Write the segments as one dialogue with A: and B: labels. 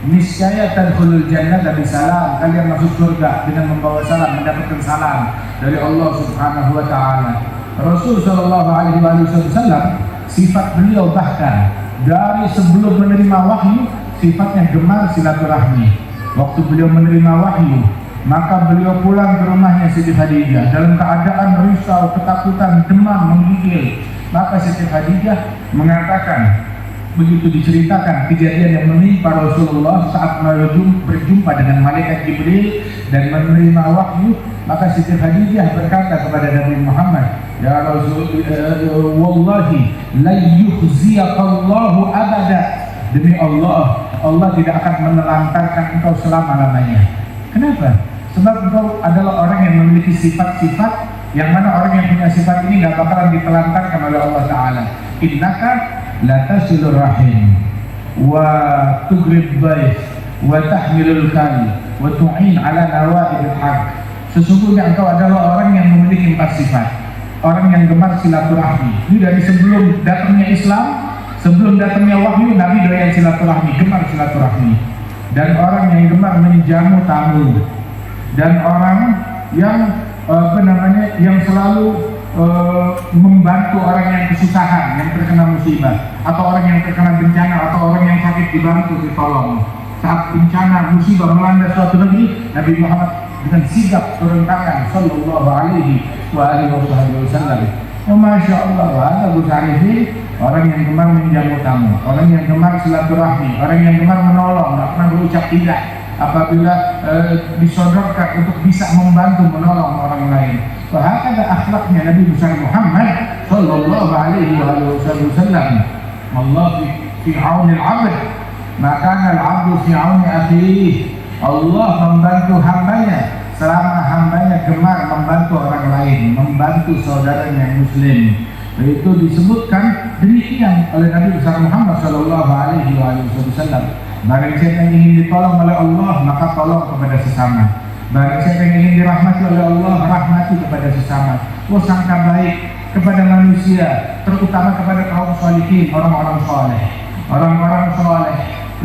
A: niscaya tadkhulul jannata bisalam, kalian masuk surga dengan membawa salam, mendapatkan salam dari Allah Subhanahu wa taala. Rasul sallallahu alaihi wasallam sifat beliau bahkan dari sebelum menerima wahyu sifatnya gemar silaturahmi. Waktu beliau menerima wahyu, maka beliau pulang ke rumahnya Siti Khadijah dalam keadaan risau, ketakutan, demam, menggigil. Maka Siti Khadijah mengatakan, begitu diceritakan kejadian yang menimpa Rasulullah saat berjumpa dengan malaikat Jibril dan menerima wahyu, maka Siti Khadijah berkata kepada Nabi Muhammad, ya Rasul, wallahi la yukhziyaqallahu abada, demi Allah, Allah tidak akan menelantarkan engkau selama-lamanya. Kenapa? Sebab engkau adalah orang yang memiliki sifat-sifat yang mana orang yang punya sifat ini gak bakalan ditelantarkan oleh Allah Ta'ala. Innaka la tasilur rahim wa tugrib baik wa tahmilul kali wa tu'in ala nawaidil haq. Sesungguhnya engkau adalah orang yang memiliki 4 sifat. Orang yang gemar silaturahmi. Ini dari sebelum datangnya Islam, sebelum datangnya wahyu, Nabi doyan silaturahmi, gemar silaturahmi. Dan orang yang gemar menjamu tamu, dan orang yang yang selalu membantu orang yang kesusahan, yang terkena musibah, atau orang yang terkena bencana, atau orang yang sakit dibantu, ditolong. Saat bencana musibah melanda suatu negeri, Nabi Muhammad dengan sigap turun tangan sallallahu alaihi wasallam. Oh Masya Allah, ada busarifi, orang yang gemar menjamu tamu, orang yang gemar silaturahmi, orang yang gemar menolong, tidak pernah berucap tidak apabila disodorkan untuk bisa membantu menolong orang lain. Bahkan akhlaknya Nabi besar Muhammad sallallahu alaihi wasallam. Allah fi auni al-'abd, maka al-'abdu fi auni akhihi. Allah membantu hambanya selama hambanya gemar membantu orang lain, membantu saudaranya yang muslim. Itu disebutkan demikian oleh Nabi besar Muhammad sallallahu alaihi wasallam. Barang siapa yang ingin ditolong oleh Allah, maka tolong kepada sesama. Barang siapa yang ingin dirahmati oleh Allah, rahmati kepada sesama. Sangka baik kepada manusia, terutama kepada kaum sholihin, orang-orang soleh. Orang-orang soleh,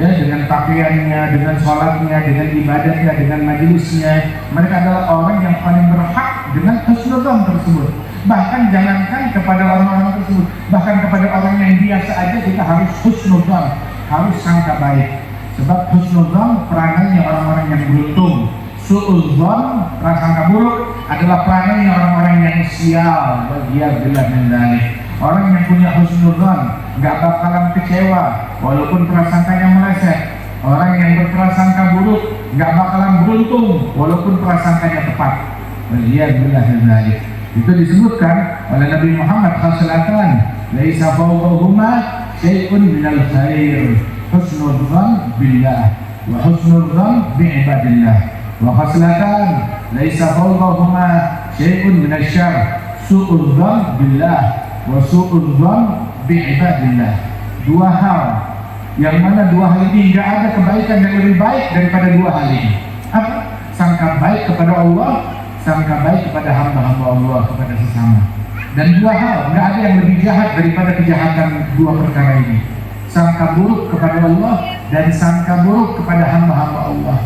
A: ya, dengan pakaiannya, dengan sholatnya, dengan ibadahnya, dengan majelisnya, mereka adalah orang yang paling berhak dengan husnudzon tersebut. Bahkan jangankan kepada orang-orang tersebut, bahkan kepada orang yang biasa aja kita harus husnudzon, harus sangka baik. Sebab husnudzon perangai orang-orang yang beruntung. Su'udzon, prasangka buruk, adalah perangai orang-orang yang sial. Waliyadzubillah min dzalik. Orang yang punya husnudzon gak bakalan kecewa walaupun prasangkanya meleset. Orang yang berprasangka buruk gak bakalan beruntung walaupun prasangkanya tepat. Waliyadzubillah min dzalik. Itu disebutkan oleh Nabi Muhammad khaslatan laisa fawqahuma syai'un minal khair, husnudzan billah wa husnudzan bi'ibadillah, wa khaslatan laisa fawqahuma syai'un minasy syarr, su'udzan billah wa su'udzan bi'ibadillah. Dua hal yang mana dua hal ini enggak ada kebaikan yang lebih baik daripada dua hal ini. Apa? Sangka baik kepada Allah, sangka baik kepada hamba-hamba Allah, kepada sesama. Dan dua hal, nggak ada yang lebih jahat daripada kejahatan dua perkara ini. Sangka buruk kepada Allah dan sangka buruk kepada hamba-hamba Allah.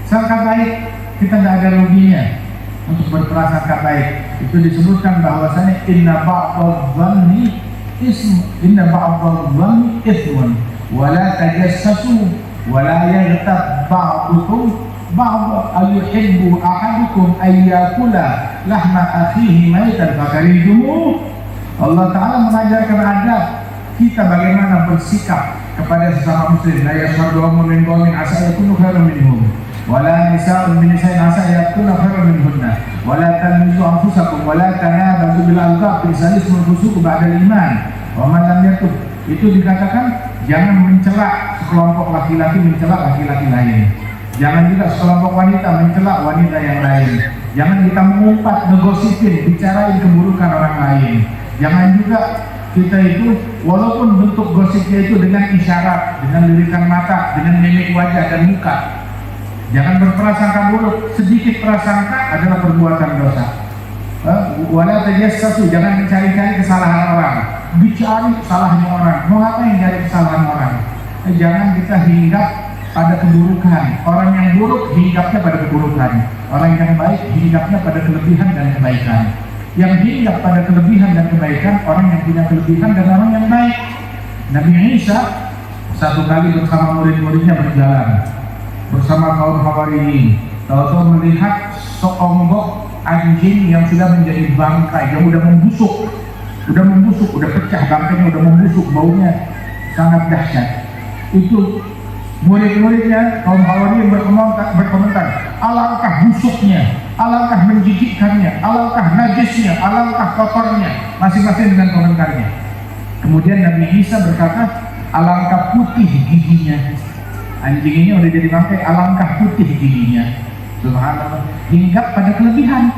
A: Sangka baik, kita nggak ada ruginya untuk berprasangka baik. Itu disebutkan bahwasanya inna ba'dadh-dhanni ithmun wa la tajassasu wa la yaghtab ba'dukum ba'd ayuhibbu ahadukum ayyakula lahma akhihi maitan fakaridumu. Allah Ta'ala mengajarkan adab kita bagaimana bersikap kepada sesama muslim. La yasmadu min qawmin asa yakunu khairan minhum wa la nisa'un min nisa'in asa yakunu khairan minhunna wa la tanmizu anfusakum wa la tanabadu bil alqab bisalis fusuq ba'da iman wa man lam yatub. Itu dikatakan jangan mencela sekelompok laki-laki mencela laki-laki lain. Jangan juga sekelompok wanita mencela wanita yang lain. Jangan kita mengumpat, ngegosipin, bicarain keburukan orang lain. Jangan juga kita itu walaupun bentuk gosipnya itu dengan isyarat, dengan lirikan mata, dengan mimik wajah dan muka. Jangan berprasangka buruk. Sedikit prasangka adalah perbuatan dosa. Wala tajassasu, jangan mencari-cari kesalahan orang. Dicari salahnya orang. Mau apa yang cari kesalahan orang? Jangan kita hinggap pada keburukan. Orang yang buruk hinggapnya pada keburukan. Orang yang baik hinggapnya pada kelebihan dan kebaikan. Yang hinggap pada kelebihan dan kebaikan orang yang punya kelebihan dan orang yang baik. Nabi Isa satu kali bersama murid-muridnya berjalan bersama kaum Hawariyin. Tahu-tahu melihat seonggok anjing yang sudah menjadi bangkai, yang udah membusuk, udah pecah bangkainya, udah membusuk, baunya sangat dahsyat. Itu murid-muridnya kaum Hawariyin berkomentar, alangkah busuknya, alangkah menjijikkannya, alangkah najisnya, alangkah kotornya, masing-masing dengan komentarnya. Kemudian Nabi Isa berkata, alangkah putih giginya. Anjing ini udah jadi bangkai, alangkah putih giginya. Subhanallah, hinggap pada kelebihan.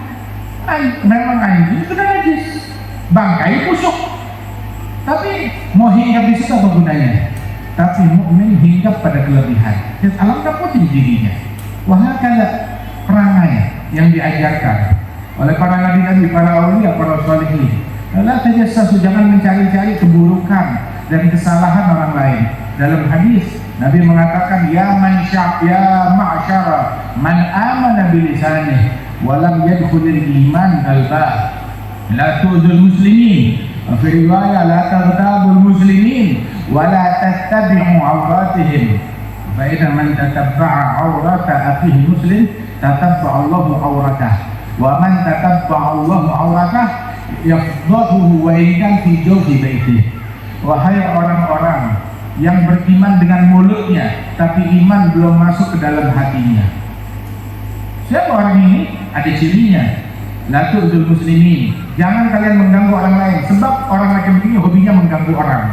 A: Memang anjing sudah najis, bangkai busuk, tapi mau hinggap di situ apa gunanya? Tapi mukmin hinggap pada kelebihan. Alangkah putih giginya. Wahakala perangai yang diajarkan oleh para nabi-nabi, para aulia, para sholihin. La tajassasu, jangan mencari-cari keburukan dan kesalahan orang lain. Dalam hadis Nabi mengatakan, ya ma'syara man amana bilisanih wa lam yadkhulil iman qalbah la tu'dzul muslimin. Fi riwayah la taghtabul muslimin wa la tattabi'u awratihim. Fa idza man tatabba'a awrata akhihi muslim tatabba'a Allahu awratah wa man tatabba'a Allahu awratah yafdahuhu wa in kan fi jawfi baitihi. Wahai orang-orang yang beriman dengan mulutnya tapi iman belum masuk ke dalam hatinya. Siapa orang ini? Ada cirinya. La tu'dzul muslimin. Jangan kalian mengganggu orang lain, sebab orang macam ini hobinya mengganggu orang.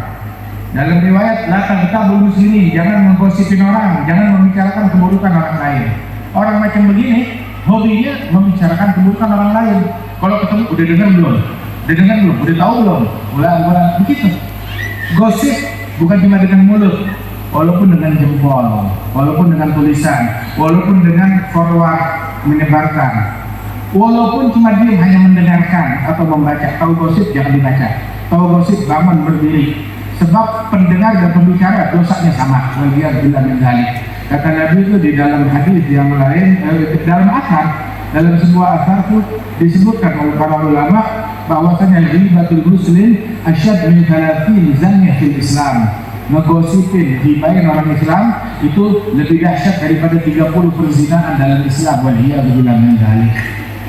A: Dalam riwayat, la taghtabul muslimin, jangan menggosipin orang, jangan membicarakan keburukan orang lain. Orang macam begini hobinya membicarakan keburukan orang lain. Kalau ketemu, udah dengar belum? Udah tahu belum? Ulah begitu. Gosip bukan cuma dengan mulut, walaupun dengan jempol, walaupun dengan tulisan, walaupun dengan forward menyebarkan, walaupun cuma dia hanya mendengarkan atau membaca. Tahu gosip jangan dibaca, tahu gosip bangun berdiri, sebab pendengar dan pembicara dosanya sama. Waliyadzubillah min dzalik. Kata Nabi itu di dalam hadis yang lain, dalam asar, dalam sebuah asar itu disebutkan oleh para ulama bahwasanya ghibatul muslim asyad min 30 zanyah fil Islam. Ngegosipin, gibahin orang Islam itu lebih dahsyat daripada 30 perzinaan dalam Islam. Waliyadzubillah min dzalik.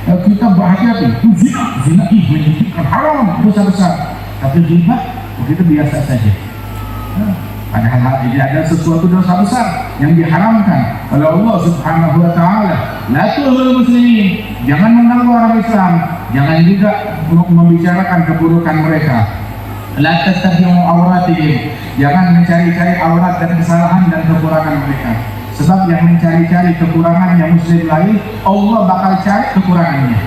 A: Kita berhati-hati, zina menjadikan haram besar-besar, tapi ghibah begitu biasa saja. Padahal ini ada sesuatu dosa besar yang diharamkan oleh Allah Subhanahu wa taala. La tu'dzul muslimin, jangan mengganggu orang Islam, jangan juga membicarakan keburukan mereka. La tattabi'u awratihim, jangan mencari-cari aurat dan kesalahan dan kekurangan mereka. Sebab yang mencari-cari kekurangannya muslim lain, Allah bakal cari kekurangannya.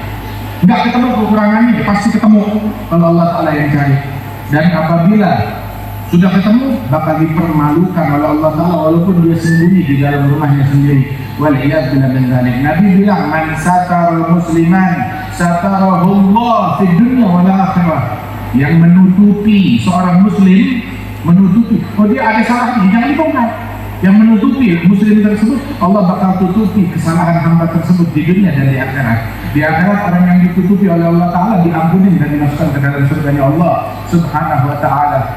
A: Enggak ketemu kekurangannya, pasti ketemu kalau Allah Ta'ala yang cari. Dan apabila sudah ketemu, bakal dipermalukan oleh Allah Ta'ala walaupun dia sembunyi di dalam rumahnya sendiri. Waliyadzubillah min dzalik. Nabi bilang, man satara musliman satarahullah fid dunya wal akhirah. Yang menutupi seorang muslim, menutupi, oh dia ada salah ini, jangan dibongkar. Yang menutupi muslim tersebut, Allah bakal tutupi kesalahan hamba tersebut di dunia dan di akhirat. Di akhirat orang yang ditutupi oleh Allah Ta'ala diampuni dan dimasukkan ke dalam surganya Allah Subhanahu wa Ta'ala.